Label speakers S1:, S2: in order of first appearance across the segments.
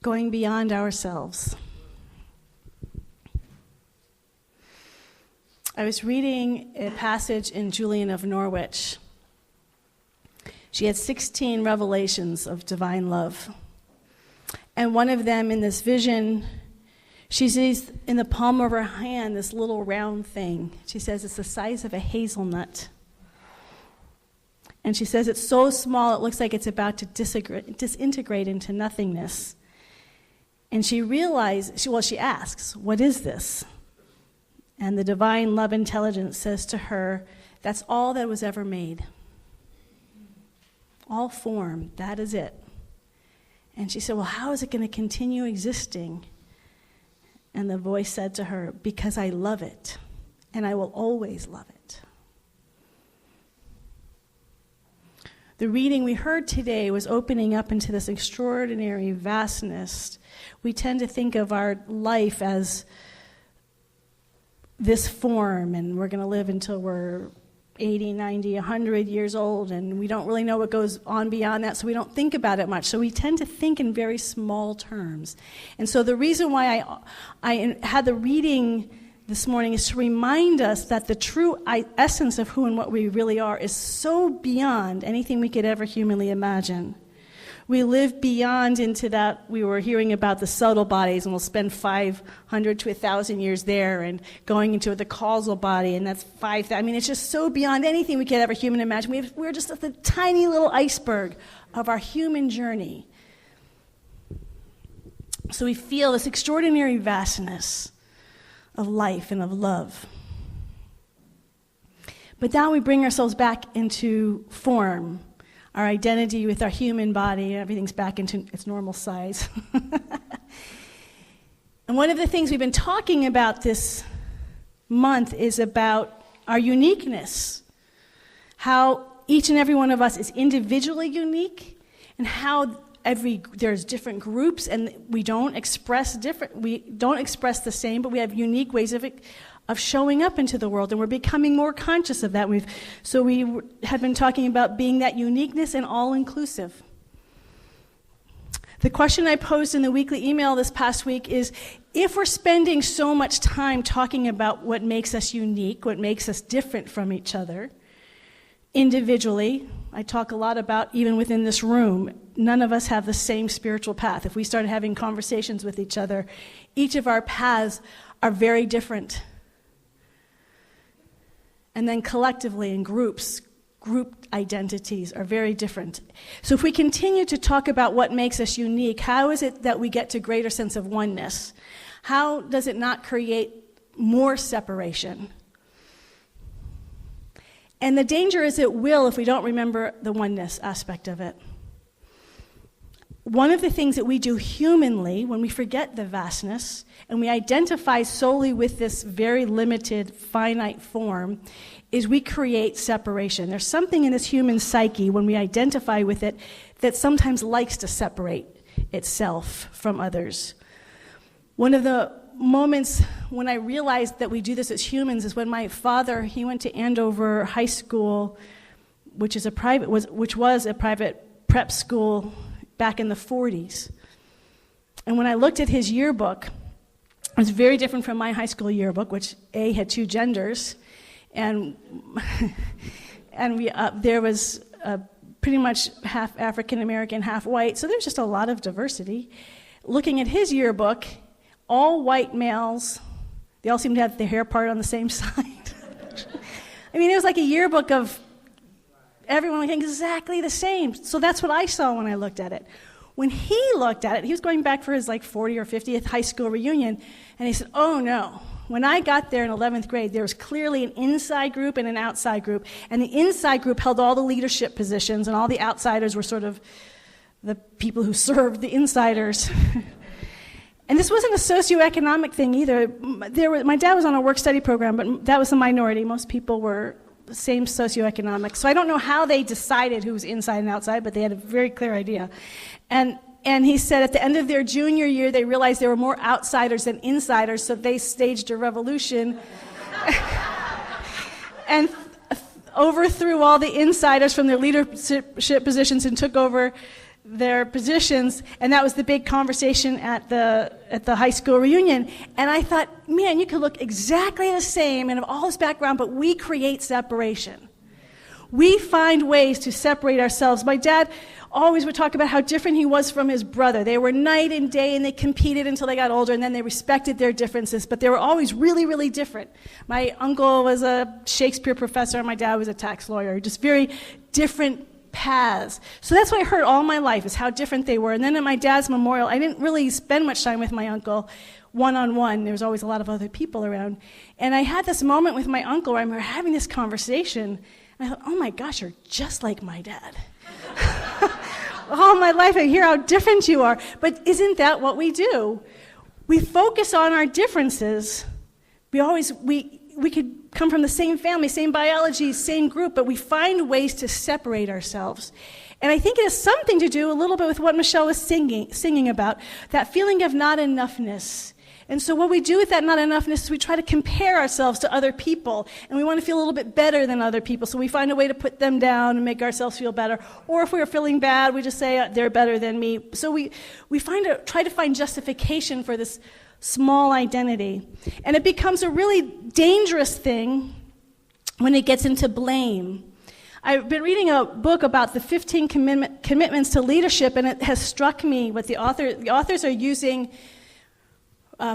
S1: going beyond ourselves. I was reading a passage in Julian of Norwich. She had 16 revelations of divine love. And one of them, in this vision, she sees in the palm of her hand this little round thing. She says it's the size of a hazelnut. And she says it's so small it looks like it's about to disintegrate into nothingness. And she asks, what is this? And the divine love intelligence says to her, that's all that was ever made. All form, that is it. And she said, well, how is it going to continue existing? And the voice said to her, because I love it, and I will always love it. The reading we heard today was opening up into this extraordinary vastness. We tend to think of our life as this form, and we're going to live until we're 80, 90, 100 years old, and we don't really know what goes on beyond that, so we don't think about it much. So we tend to think in very small terms. And so the reason why I had the reading this morning is to remind us that the true essence of who and what we really are is so beyond anything we could ever humanly imagine. We live beyond into that. We were hearing about the subtle bodies, and we'll spend 500 to 1,000 years there, and going into the causal body, and that's 5,000. I mean, it's just so beyond anything we could ever human imagine. We're just at the tiny little iceberg of our human journey. So we feel this extraordinary vastness of life and of love. But now we bring ourselves back into form. Our identity with our human body, everything's back into its normal size. And one of the things we've been talking about this month is about our uniqueness. How each and every one of us is individually unique, and how there's different groups, and we don't express the same, but we have unique ways of showing up into the world, and we're becoming more conscious of that. So we have been talking about being that uniqueness and all-inclusive. The question I posed in the weekly email this past week is, if we're spending so much time talking about what makes us unique, what makes us different from each other, individually, I talk a lot about, even within this room, none of us have the same spiritual path. If we started having conversations with each other, each of our paths are very different. And then collectively in group identities are very different. So if we continue to talk about what makes us unique, how is it that we get to greater sense of oneness? How does it not create more separation? And the danger is it will if we don't remember the oneness aspect of it. One of the things that we do humanly when we forget the vastness and we identify solely with this very limited, finite form is we create separation. There's something in this human psyche when we identify with it that sometimes likes to separate itself from others. One of the moments when I realized that we do this as humans is when my father, he went to Andover High School, which was a private prep school back in the 40s. And when I looked at his yearbook, it was very different from my high school yearbook, which had 2 genders, and there was pretty much half African American, half white, so there's just a lot of diversity. Looking at his yearbook, all white males, they all seemed to have their hair part on the same side. I mean, it was like a yearbook of everyone looking exactly the same. So that's what I saw when I looked at it. When he looked at it, he was going back for his 40th or 50th high school reunion, and he said, oh no. When I got there in 11th grade, there was clearly an inside group and an outside group, and the inside group held all the leadership positions, and all the outsiders were sort of the people who served the insiders. And this wasn't a socioeconomic thing either. My dad was on a work-study program, but that was a minority. Most people were the same socioeconomic. So I don't know how they decided who was inside and outside, but they had a very clear idea. And he said at the end of their junior year, they realized there were more outsiders than insiders, so they staged a revolution and overthrew all the insiders from their leadership positions and took over their positions, and that was the big conversation at the high school reunion. And I thought, man, you could look exactly the same and have all this background, but we create separation. We find ways to separate ourselves. My dad always would talk about how different he was from his brother. They were night and day, and they competed until they got older, and then they respected their differences, but they were always really, really different. My uncle was a Shakespeare professor, and my dad was a tax lawyer, just very different paths. So that's what I heard all my life, is how different they were. And then at my dad's memorial, I didn't really spend much time with my uncle one-on-one. There was always a lot of other people around. And I had this moment with my uncle where we were having this conversation, and I thought, oh my gosh, you're just like my dad. All my life I hear how different you are. But isn't that what we do? We focus on our differences. We could come from the same family, same biology, same group, but we find ways to separate ourselves. And I think it has something to do a little bit with what Michelle was singing about, that feeling of not enoughness. And so what we do with that not enoughness is we try to compare ourselves to other people, and we want to feel a little bit better than other people, so we find a way to put them down and make ourselves feel better. Or if we're feeling bad, we just say, they're better than me. So we try to find justification for this small identity. And it becomes a really dangerous thing when it gets into blame. I've been reading a book about the 15 commitments to leadership, and it has struck me what the authors are using.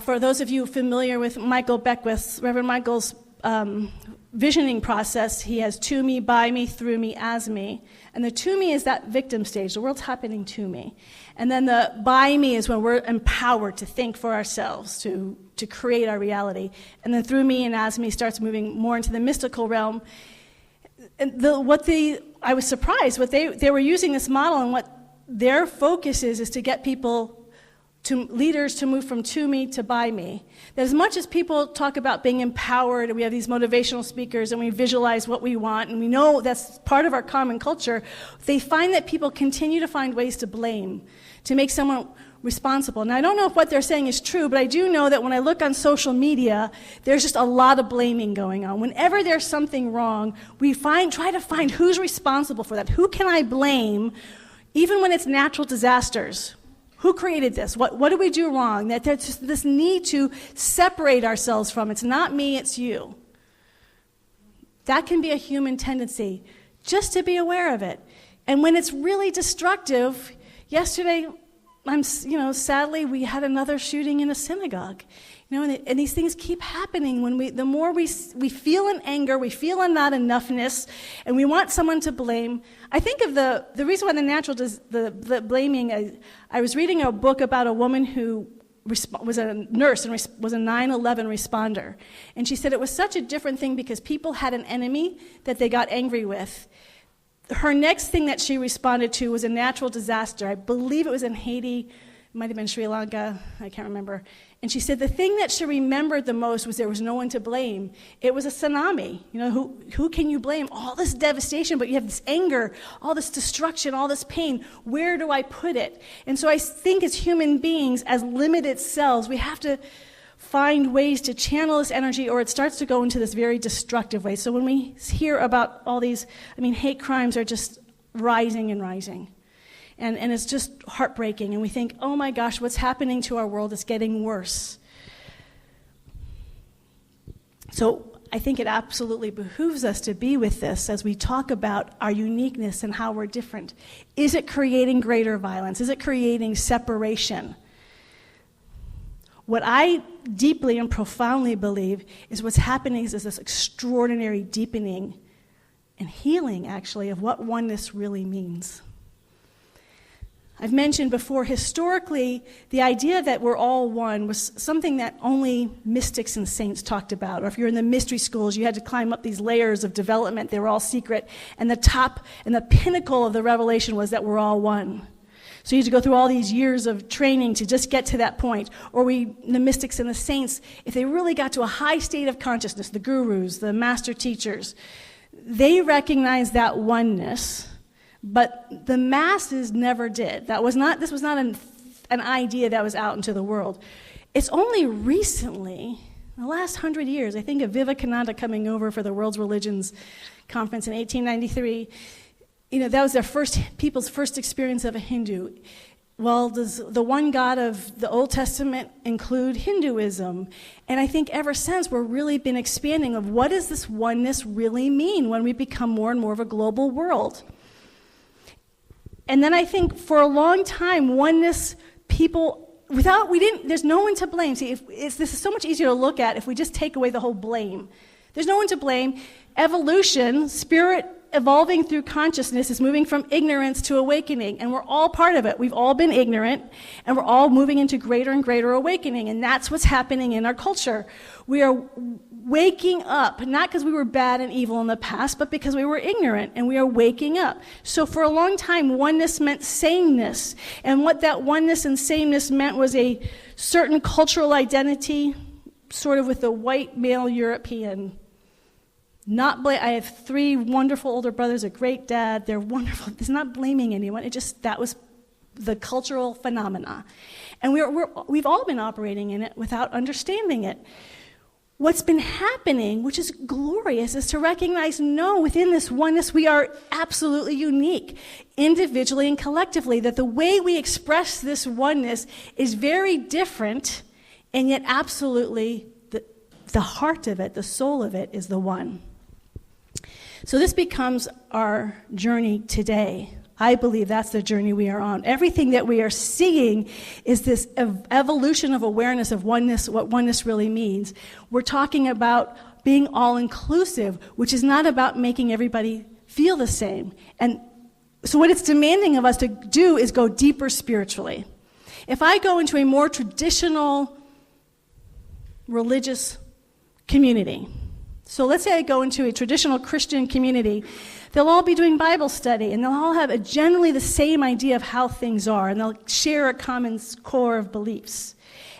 S1: For those of you familiar with Michael Beckwith's, Reverend Michael's visioning process, he has to me, by me, through me, as me. And the to me is that victim stage. The world's happening to me. And then the by me is when we're empowered to think for ourselves, to create our reality. And then through me and as me starts moving more into the mystical realm. And I was surprised they were using this model, and what their focus is to get people, leaders, to move from to me to by me. That as much as people talk about being empowered, and we have these motivational speakers, and we visualize what we want, and we know that's part of our common culture, they find that people continue to find ways to blame, to make someone responsible. Now, I don't know if what they're saying is true, but I do know that when I look on social media, there's just a lot of blaming going on. Whenever there's something wrong, we try to find who's responsible for that. Who can I blame, even when it's natural disasters? Who created this? What do we do wrong? That there's just this need to separate ourselves from. It's not me, it's you. That can be a human tendency, just to be aware of it. And when it's really destructive, yesterday, sadly, we had another shooting in a synagogue. And these things keep happening. The more we feel an anger, we feel a not enoughness, and we want someone to blame. I think of the reason why the blaming. I was reading a book about a woman who was a nurse and was a 9/11 responder, and she said it was such a different thing because people had an enemy that they got angry with. Her next thing that she responded to was a natural disaster. I believe it was in Haiti. It might have been Sri Lanka. I can't remember. And she said the thing that she remembered the most was there was no one to blame. It was a tsunami. Who can you blame? All this devastation, but you have this anger, all this destruction, all this pain. Where do I put it? And so I think as human beings, as limited selves, we have to find ways to channel this energy, or it starts to go into this very destructive way. So when we hear about all these, hate crimes are just rising and rising. And it's just heartbreaking. And we think, oh my gosh, what's happening to our world is getting worse. So I think it absolutely behooves us to be with this as we talk about our uniqueness and how we're different. Is it creating greater violence? Is it creating separation? What I deeply and profoundly believe is what's happening is this extraordinary deepening and healing, actually, of what oneness really means. I've mentioned before, historically, the idea that we're all one was something that only mystics and saints talked about. Or if you're in the mystery schools, you had to climb up these layers of development. They were all secret. And the top and the pinnacle of the revelation was that we're all one. So you had to go through all these years of training to just get to that point. Or the mystics and the saints, if they really got to a high state of consciousness, the gurus, the master teachers, they recognized that oneness. But the masses never did. This was not an idea that was out into the world. It's only recently, in the last 100 years, I think of Vivekananda coming over for the World's Religions Conference in 1893. that was people's first experience of a Hindu. Well, does the one God of the Old Testament include Hinduism? And I think ever since we've really been expanding of what does this oneness really mean when we become more and more of a global world? And then I think for a long time, oneness people, there's no one to blame. See, this is so much easier to look at if we just take away the whole blame. There's no one to blame. Evolution, spirit evolving through consciousness is moving from ignorance to awakening, and we're all part of it. We've all been ignorant, and we're all moving into greater and greater awakening, and that's what's happening in our culture. We are waking up, not because we were bad and evil in the past, but because we were ignorant, and we are waking up. So for a long time, oneness meant sameness, and what that oneness and sameness meant was a certain cultural identity, sort of with the white male European. I have 3 wonderful older brothers, a great dad. They're wonderful. It's not blaming anyone. That was the cultural phenomena. And we've all been operating in it without understanding it. What's been happening, which is glorious, is to recognize, no, within this oneness, we are absolutely unique, individually and collectively, that the way we express this oneness is very different, and yet absolutely the heart of it, the soul of it, is the one. So this becomes our journey today. I believe that's the journey we are on. Everything that we are seeing is this evolution of awareness of oneness, what oneness really means. We're talking about being all-inclusive, which is not about making everybody feel the same. And so what it's demanding of us to do is go deeper spiritually. If I go into a more traditional religious community, so let's say I go into a traditional Christian community, they'll all be doing Bible study, and they'll all have generally the same idea of how things are, and they'll share a common core of beliefs.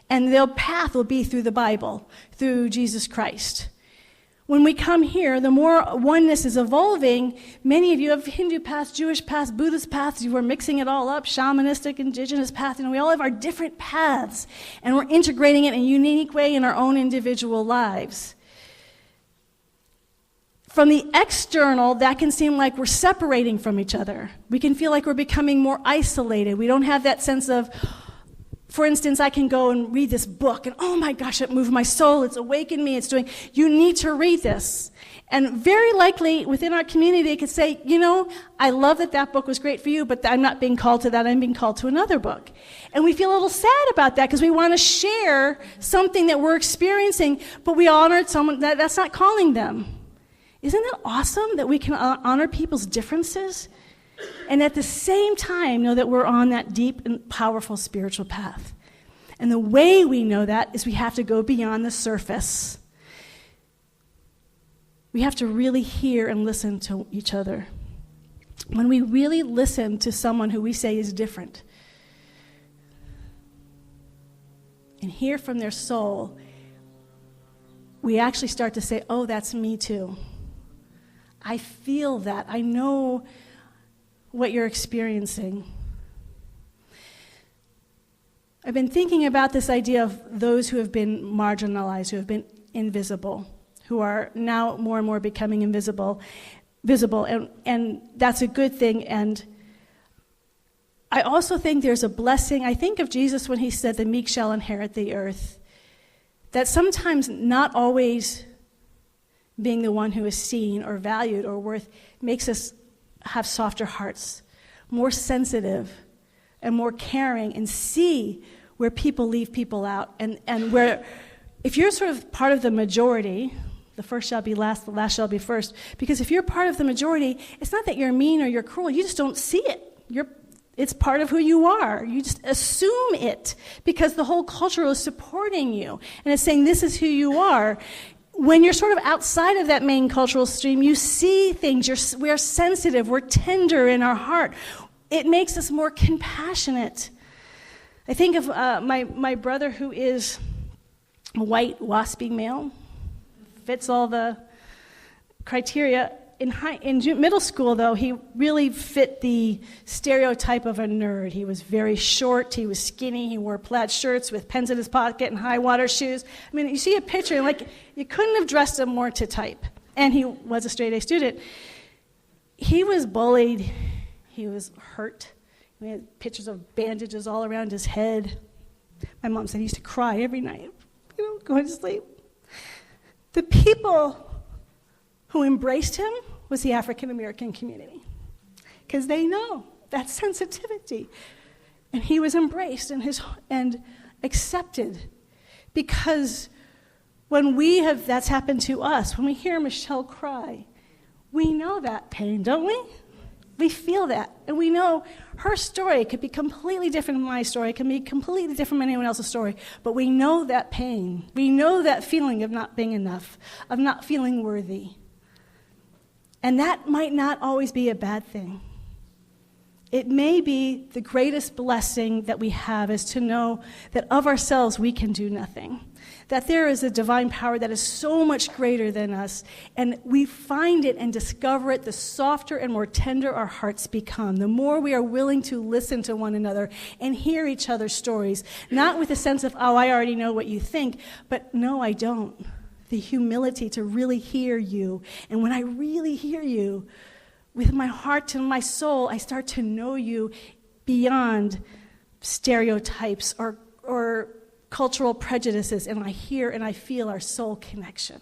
S1: And their path will be through the Bible, through Jesus Christ. When we come here, the more oneness is evolving. Many of you have Hindu paths, Jewish paths, Buddhist paths. You are mixing it all up, shamanistic, indigenous paths. We all have our different paths, and we're integrating it in a unique way in our own individual lives. From the external, that can seem like we're separating from each other. We can feel like we're becoming more isolated. We don't have that sense of, for instance, I can go and read this book, and oh my gosh, it moved my soul, it's awakened me, you need to read this. And very likely within our community, they could say, I love that book was great for you, but I'm not being called to that, I'm being called to another book. And we feel a little sad about that because we want to share something that we're experiencing, but we honored someone that's not calling them. Isn't that awesome that we can honor people's differences? And at the same time, know that we're on that deep and powerful spiritual path. And the way we know that is we have to go beyond the surface. We have to really hear and listen to each other. When we really listen to someone who we say is different and hear from their soul, we actually start to say, oh, that's me too. I feel that. I know what you're experiencing. I've been thinking about this idea of those who have been marginalized, who have been invisible, who are now more and more becoming visible, and that's a good thing. And I also think there's a blessing. I think of Jesus when he said, the meek shall inherit the earth, that sometimes not always being the one who is seen or valued or worth makes us have softer hearts, more sensitive and more caring, and see where people leave people out, and where if you're sort of part of the majority, the first shall be last, the last shall be first, because if you're part of the majority, it's not that you're mean or you're cruel, you just don't see it. It's part of who you are. You just assume it because the whole culture is supporting you and it's saying this is who you are. When you're sort of outside of that main cultural stream, you see things. We are sensitive. We're tender in our heart. It makes us more compassionate. I think of my brother who is a white, waspy male, fits all the criteria. In middle school, though, he really fit the stereotype of a nerd. He was very short, he was skinny, he wore plaid shirts with pens in his pocket and high-water shoes. I mean, you see a picture, and you couldn't have dressed him more to type. And he was a straight-A student. he was bullied. He was hurt. We had pictures of bandages all around his head. My mom said he used to cry every night, going to sleep. The people who embraced him was the African American community, because they know that sensitivity. And he was embraced and accepted, because when that's happened to us, when we hear Michelle cry, we know that pain, don't we? We feel that, and we know her story could be completely different from my story. It can be completely different from anyone else's story, but we know that pain. We know that feeling of not being enough, of not feeling worthy. And that might not always be a bad thing. It may be the greatest blessing that we have, is to know that of ourselves we can do nothing, that there is a divine power that is so much greater than us, and we find it and discover it the softer and more tender our hearts become, the more we are willing to listen to one another and hear each other's stories, not with a sense of, oh, I already know what you think, but no, I don't. The humility to really hear you, and when I really hear you, with my heart and my soul, I start to know you beyond stereotypes or cultural prejudices, and I hear and I feel our soul connection.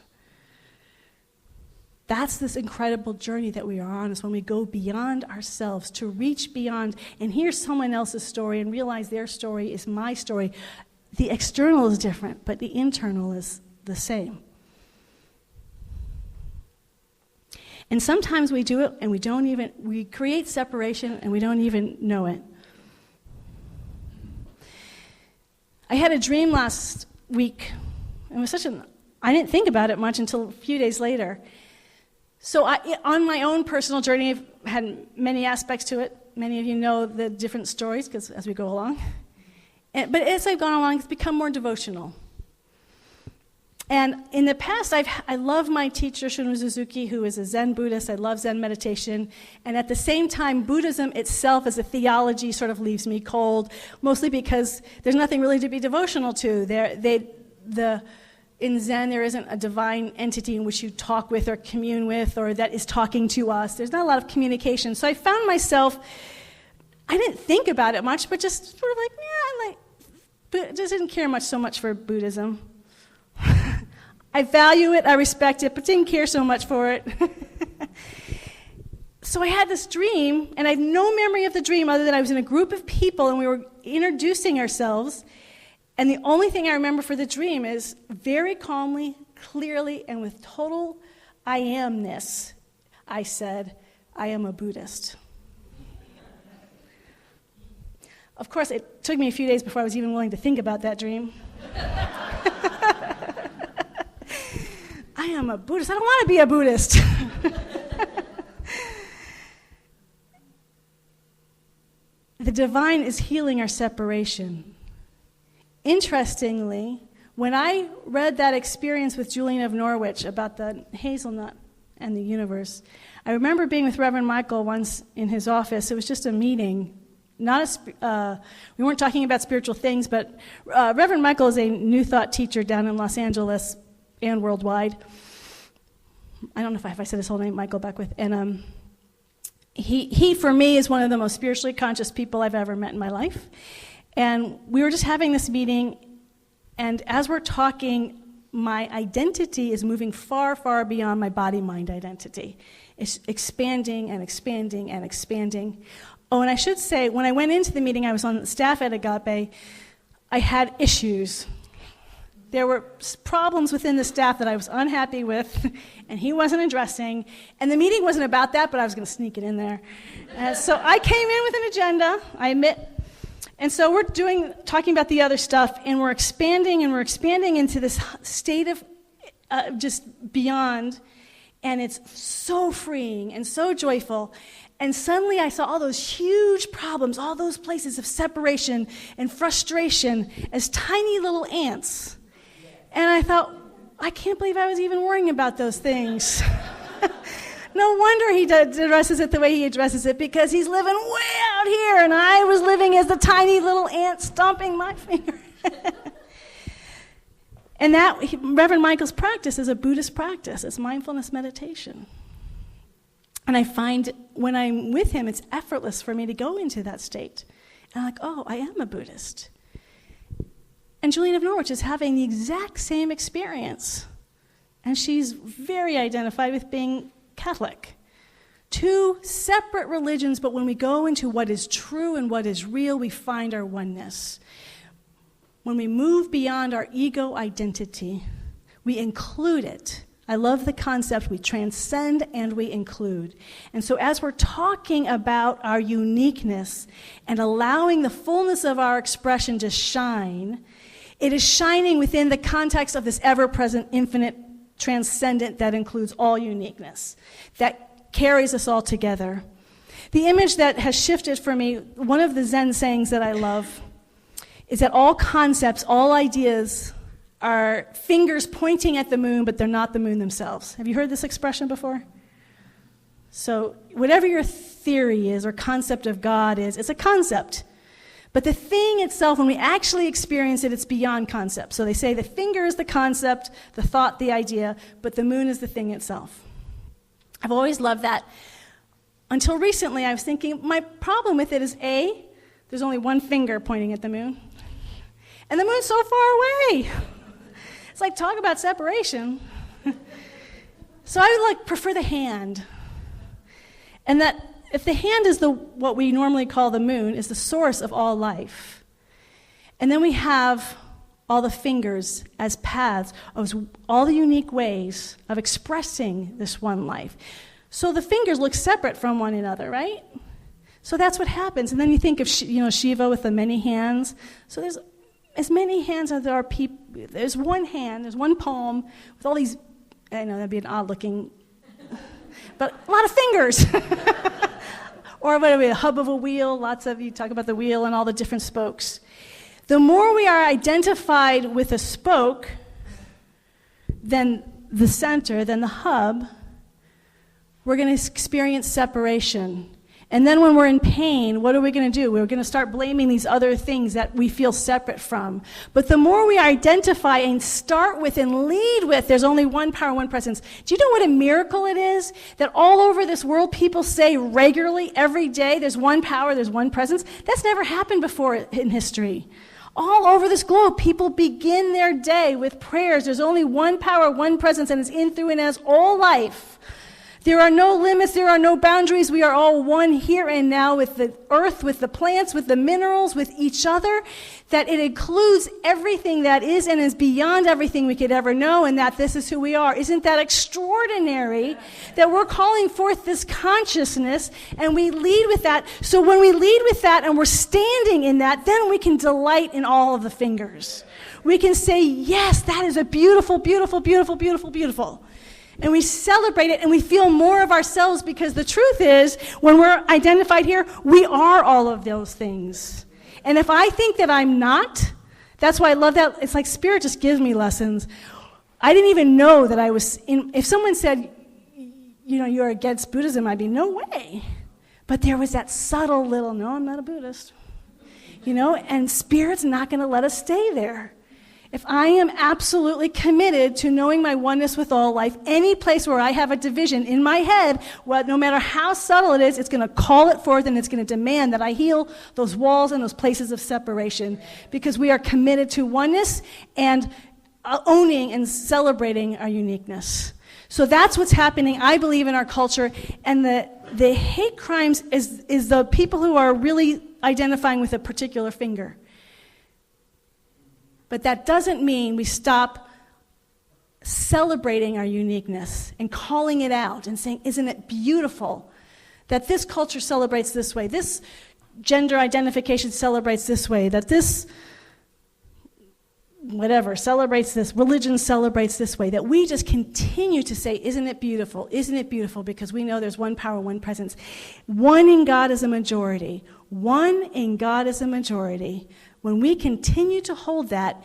S1: That's this incredible journey that we are on, is when we go beyond ourselves, to reach beyond and hear someone else's story and realize their story is my story. The external is different, but the internal is the same. And sometimes we do it and we create separation and we don't even know it. I had a dream last week. It was I didn't think about it much until a few days later. So on my own personal journey, I've had many aspects to it. Many of you know the different stories, because as we go along. But as I've gone along, it's become more devotional. And in the past, I love my teacher, Shunryu Suzuki, who is a Zen Buddhist. I love Zen meditation. And at the same time, Buddhism itself as a theology sort of leaves me cold, mostly because there's nothing really to be devotional to. In Zen, there isn't a divine entity in which you talk with or commune with, or that is talking to us. There's not a lot of communication. So I found myself, I didn't think about it much, but just sort of but just didn't care so much for Buddhism. I value it, I respect it, but didn't care so much for it. So I had this dream, and I had no memory of the dream other than I was in a group of people and we were introducing ourselves. And the only thing I remember for the dream is very calmly, clearly, and with total I amness, I said, I am a Buddhist. Of course, it took me a few days before I was even willing to think about that dream. I am a Buddhist. I don't want to be a Buddhist. The divine is healing our separation. Interestingly, when I read that experience with Julian of Norwich about the hazelnut and the universe, I remember being with Reverend Michael once in his office. It was just a meeting. We weren't talking about spiritual things, but Reverend Michael is a New Thought teacher down in Los Angeles and worldwide. I don't know if I said his whole name, Michael Beckwith. And he, for me, is one of the most spiritually conscious people I've ever met in my life. And we were just having this meeting, and as we're talking, my identity is moving far, far beyond my body-mind identity. It's expanding and expanding and expanding. Oh, and I should say, when I went into the meeting, I was on staff at Agape, I had issues. There were problems within the staff that I was unhappy with, and he wasn't addressing. And the meeting wasn't about that, but I was going to sneak it in there. So I came in with an agenda, I admit. And so we're talking about the other stuff, and we're expanding into this state of just beyond. And it's so freeing and so joyful. And suddenly I saw all those huge problems, all those places of separation and frustration as tiny little ants. And I thought, I can't believe I was even worrying about those things. No wonder he addresses it the way he addresses it, because he's living way out here, and I was living as the tiny little ant stomping my finger. And that, Reverend Michael's practice is a Buddhist practice. It's mindfulness meditation. And I find when I'm with him, it's effortless for me to go into that state. And I'm like, oh, I am a Buddhist. And Julian of Norwich is having the exact same experience. And she's very identified with being Catholic. Two separate religions, but when we go into what is true and what is real, we find our oneness. When we move beyond our ego identity, we include it. I love the concept, we transcend and we include. And so as we're talking about our uniqueness and allowing the fullness of our expression to shine, it is shining within the context of this ever-present, infinite, transcendent that includes all uniqueness, that carries us all together. The image that has shifted for me, one of the Zen sayings that I love, is that all concepts, all ideas are fingers pointing at the moon, but they're not the moon themselves. Have you heard this expression before? So whatever your theory is or concept of God is, it's a concept. But the thing itself, when we actually experience it, it's beyond concept. So they say the finger is the concept, the thought, the idea, but the moon is the thing itself. I've always loved that. Until recently, I was thinking, my problem with it is A, there's only one finger pointing at the moon. And the moon's so far away. It's like, talk about separation. So I would prefer the hand. And that if the hand is what we normally call the moon, is the source of all life. And then we have all the fingers as paths of all the unique ways of expressing this one life. So the fingers look separate from one another, right? So that's what happens. And then you think of Shiva with the many hands. So there's as many hands as there are people. There's one hand, there's one palm with all these, I know that'd be an odd looking, but a lot of fingers. Or whatever, a hub of a wheel, you talk about the wheel and all the different spokes. The more we are identified with a spoke than the center, than the hub, we're going to experience separation. And then when we're in pain, what are we going to do? We're going to start blaming these other things that we feel separate from. But the more we identify and start with and lead with, there's only one power, one presence. Do you know what a miracle it is? That all over this world, people say regularly, every day, there's one power, there's one presence. That's never happened before in history. All over this globe, people begin their day with prayers. There's only one power, one presence, and it's in, through, and as all life. There are no limits, there are no boundaries. We are all one here and now with the earth, with the plants, with the minerals, with each other, that it includes everything that is and is beyond everything we could ever know, and that this is who we are. Isn't that extraordinary that we're calling forth this consciousness and we lead with that? So when we lead with that and we're standing in that, then we can delight in all of the fingers. We can say, yes, that is a beautiful, beautiful, beautiful, beautiful, beautiful. And we celebrate it, and we feel more of ourselves, because the truth is, when we're identified here, we are all of those things. And if I think that I'm not, that's why I love that. It's like Spirit just gives me lessons. I didn't even know that I was if someone said, you're against Buddhism, I'd be, no way. But there was that subtle little, no, I'm not a Buddhist. And Spirit's not going to let us stay there. If I am absolutely committed to knowing my oneness with all life, any place where I have a division in my head, no matter how subtle it is, it's going to call it forth, and it's going to demand that I heal those walls and those places of separation, because we are committed to oneness and owning and celebrating our uniqueness. So that's what's happening, I believe, in our culture. And the hate crimes is the people who are really identifying with a particular finger. But that doesn't mean we stop celebrating our uniqueness and calling it out and saying, isn't it beautiful that this culture celebrates this way, this gender identification celebrates this way, that this whatever celebrates this, religion celebrates this way, that we just continue to say, isn't it beautiful, because we know there's one power, one presence. One in God is a majority. One in God is a majority. When we continue to hold that,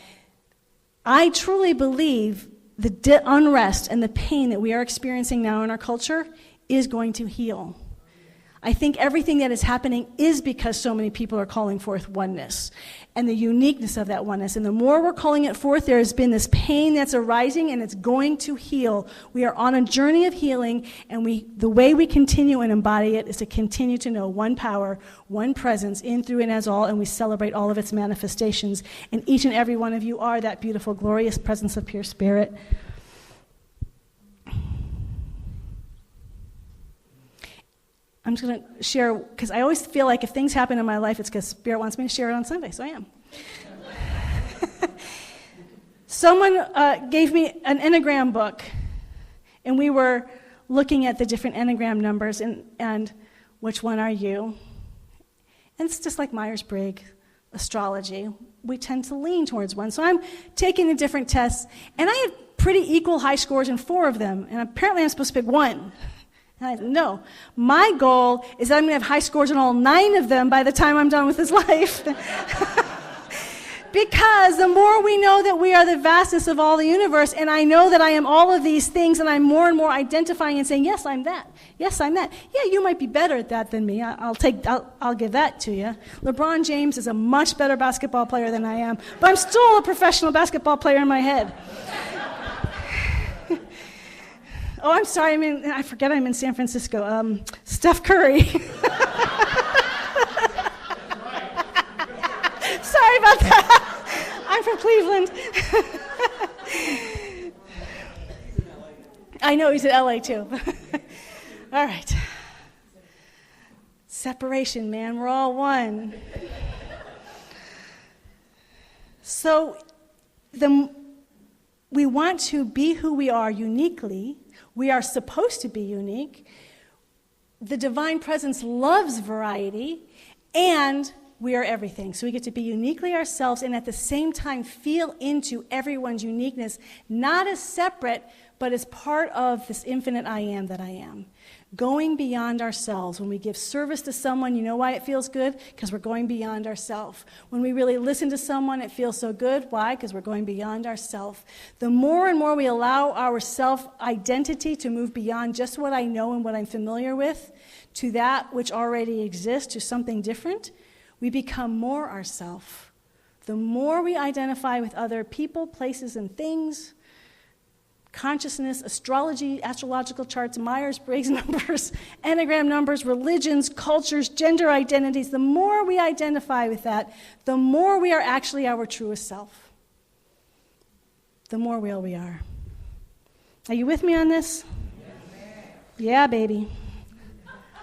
S1: I truly believe the unrest and the pain that we are experiencing now in our culture is going to heal. I think everything that is happening is because so many people are calling forth oneness and the uniqueness of that oneness. And the more we're calling it forth, there has been this pain that's arising, and it's going to heal. We are on a journey of healing, and the way we continue and embody it is to continue to know one power, one presence, in, through, and as all, and we celebrate all of its manifestations. And each and every one of you are that beautiful, glorious presence of pure spirit. I'm just going to share, because I always feel like if things happen in my life, it's because Spirit wants me to share it on Sunday, so I am. Someone gave me an Enneagram book, and we were looking at the different Enneagram numbers and which one are you? And it's just like Myers-Briggs astrology. We tend to lean towards one. So I'm taking the different tests, and I had pretty equal high scores in 4 of them, and apparently I'm supposed to pick one. And I said, no, my goal is that I'm going to have high scores in all 9 of them by the time I'm done with this life. Because the more we know that we are the vastness of all the universe, and I know that I am all of these things, and I'm more and more identifying and saying, yes, I'm that. Yes, I'm that. Yeah, you might be better at that than me. I'll give that to you. LeBron James is a much better basketball player than I am, but I'm still a professional basketball player in my head. Oh, I'm sorry. I forget I'm in San Francisco. Steph Curry. Sorry about that. I'm from Cleveland. I know he's in LA too. All right. Separation, man. We're all one. So we want to be who we are uniquely. We are supposed to be unique. The divine presence loves variety, and we are everything. So we get to be uniquely ourselves and at the same time feel into everyone's uniqueness, not as separate, but as part of this infinite I am that I am. Going beyond ourselves. When we give service to someone, you know why it feels good? Because we're going beyond ourselves. When we really listen to someone, it feels so good. Why? Because we're going beyond ourselves. The more and more we allow our self-identity to move beyond just what I know and what I'm familiar with, to that which already exists, to something different, we become more ourselves. The more we identify with other people, places, and things, consciousness, astrology, astrological charts, Myers-Briggs numbers, Enneagram numbers, religions, cultures, gender identities, the more we identify with that, the more we are actually our truest self. The more real we are. Are you with me on this? Yeah, baby.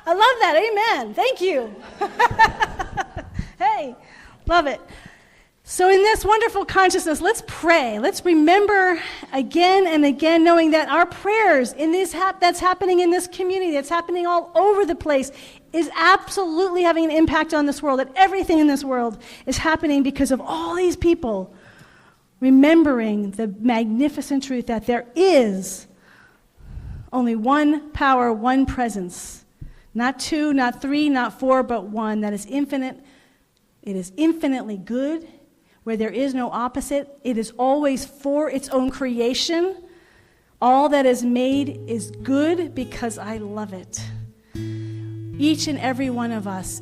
S1: I love that. Amen. Thank you. Hey, love it. So in this wonderful consciousness, let's pray. Let's remember again and again, knowing that our prayers in this that's happening in this community, that's happening all over the place, is absolutely having an impact on this world, that everything in this world is happening because of all these people remembering the magnificent truth that there is only one power, one presence. Not 2, not 3, not 4, but one that is infinite. It is infinitely good. Where there is no opposite, it is always for its own creation. All that is made is good because I love it. Each and every one of us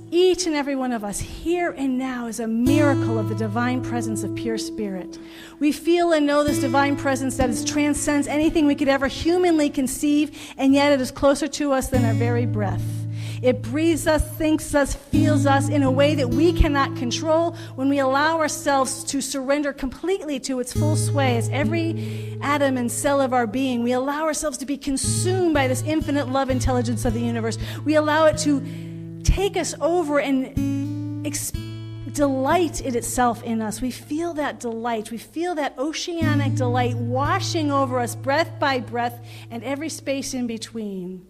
S1: here and now is a miracle of the divine presence of pure spirit. We feel and know this divine presence that transcends anything we could ever humanly conceive, and yet it is closer to us than our very breath. It breathes us, thinks us, feels us in a way that we cannot control when we allow ourselves to surrender completely to its full sway as every atom and cell of our being. We allow ourselves to be consumed by this infinite love intelligence of the universe. We allow it to take us over and delight in itself in us. We feel that delight. We feel that oceanic delight washing over us breath by breath and every space in between.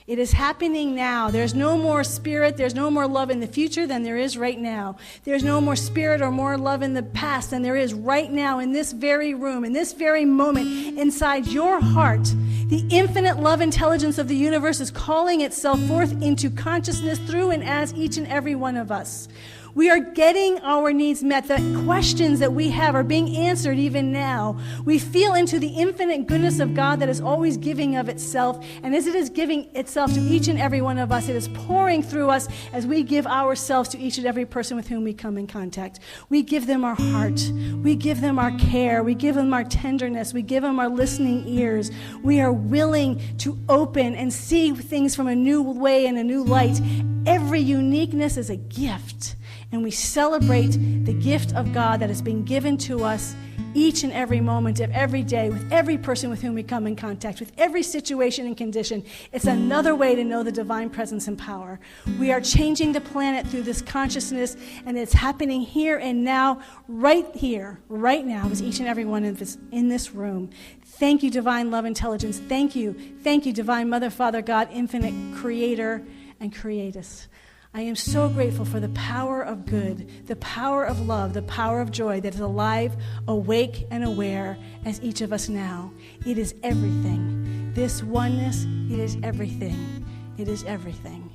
S1: It is happening now. There's no more spirit, there's no more love in the future than there is right now. There's no more spirit or more love in the past than there is right now in this very room, in this very moment, inside your heart. The infinite love intelligence of the universe is calling itself forth into consciousness through and as each and every one of us. We are getting our needs met. The questions that we have are being answered even now. We feel into the infinite goodness of God that is always giving of itself. And as it is giving itself to each and every one of us, it is pouring through us as we give ourselves to each and every person with whom we come in contact. We give them our heart. We give them our care. We give them our tenderness. We give them our listening ears. We are willing to open and see things from a new way and a new light. Every uniqueness is a gift, and we celebrate the gift of God that has been given to us each and every moment of every day with every person with whom we come in contact, with every situation and condition. It's another way to know the divine presence and power. We are changing the planet through this consciousness, and it's happening here and now, right here, right now, as each and every one of us in this room. Thank you, divine love intelligence. Thank you, divine Mother, Father, God, infinite creator and creatus. I am so grateful for the power of good, the power of love, the power of joy that is alive, awake, and aware as each of us now. It is everything. This oneness, it is everything. It is everything.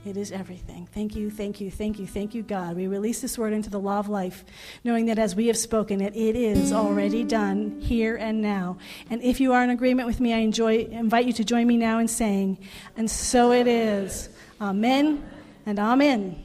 S1: It is everything. Thank you, thank you, thank you, thank you, God. We release this word into the law of life, knowing that as we have spoken it, it is already done here and now. And if you are in agreement with me, I invite you to join me now in saying, and so it is. Amen and amen.